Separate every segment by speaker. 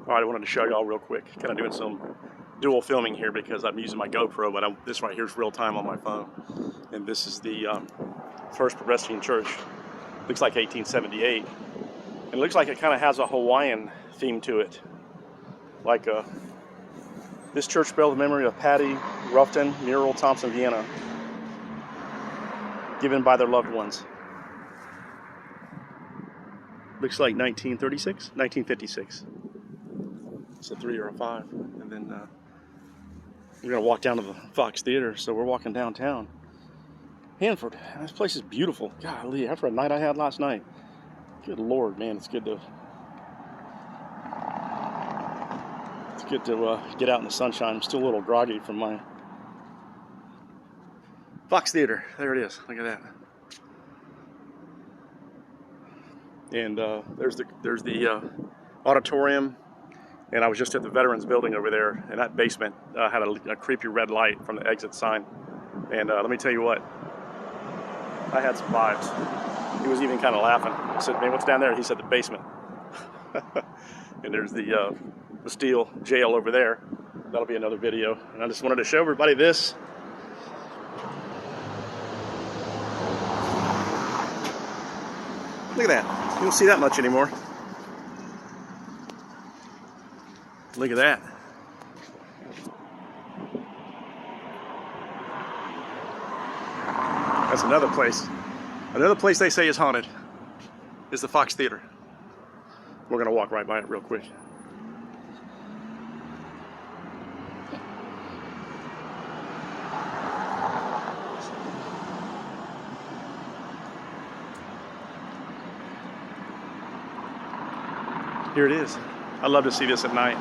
Speaker 1: Alright, I wanted to show y'all real quick, kind of doing some dual filming here because I'm using my GoPro, but this right here is real time on my phone. And this is the First Presbyterian Church. Looks like 1878. And it looks like it kind of has a Hawaiian theme to it. Like this church bears the memory of Patty Ruffton, Muriel Thompson, Vienna, given by their loved ones. Looks like 1936, 1956. It's a 3 or a 5. And then we're going to walk down to the Fox Theater. So we're walking downtown. Hanford. This place is beautiful. Golly, after a night I had last night. Good Lord, man, it's good to get out in the sunshine. I'm still a little groggy from my Fox Theater. There it is. Look at that. And there's the auditorium. And I was just at the Veterans Building over there, and that basement had a creepy red light from the exit sign. And let me tell you what, I had some vibes. He was even kind of laughing. I said, "Man, what's down there?" He said, "The basement." And there's the steel jail over there. That'll be another video. And I just wanted to show everybody this. Look at that. You don't see that much anymore. Look at that. That's another place. Another place they say is haunted is the Fox Theater. We're going to walk right by it real quick. Here it is. I love to see this at night.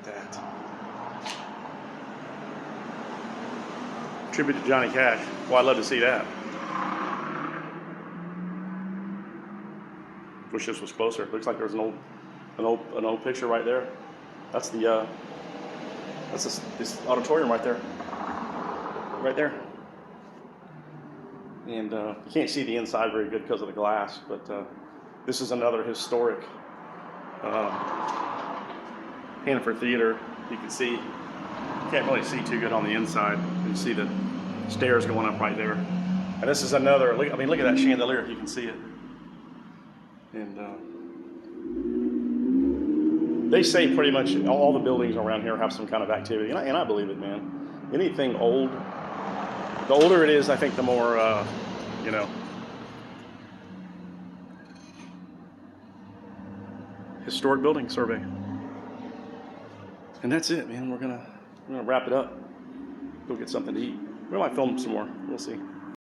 Speaker 1: That. Tribute to Johnny Cash. Well, I'd love to see that. Wish this was closer. Looks like there's an old picture right there. That's this auditorium right there. Right there. And you can't see the inside very good because of the glass, but this is another historic Hanford Theater. You can see, you can't really see too good on the inside. You can see the stairs going up right there. And this is another, look at that chandelier, you can see it. And they say pretty much all the buildings around here have some kind of activity, and I believe it, man. Anything old, the older it is, I think the more, historic building survey. And that's it, man. We're gonna wrap it up. Go get something to eat. We might film some more. We'll see.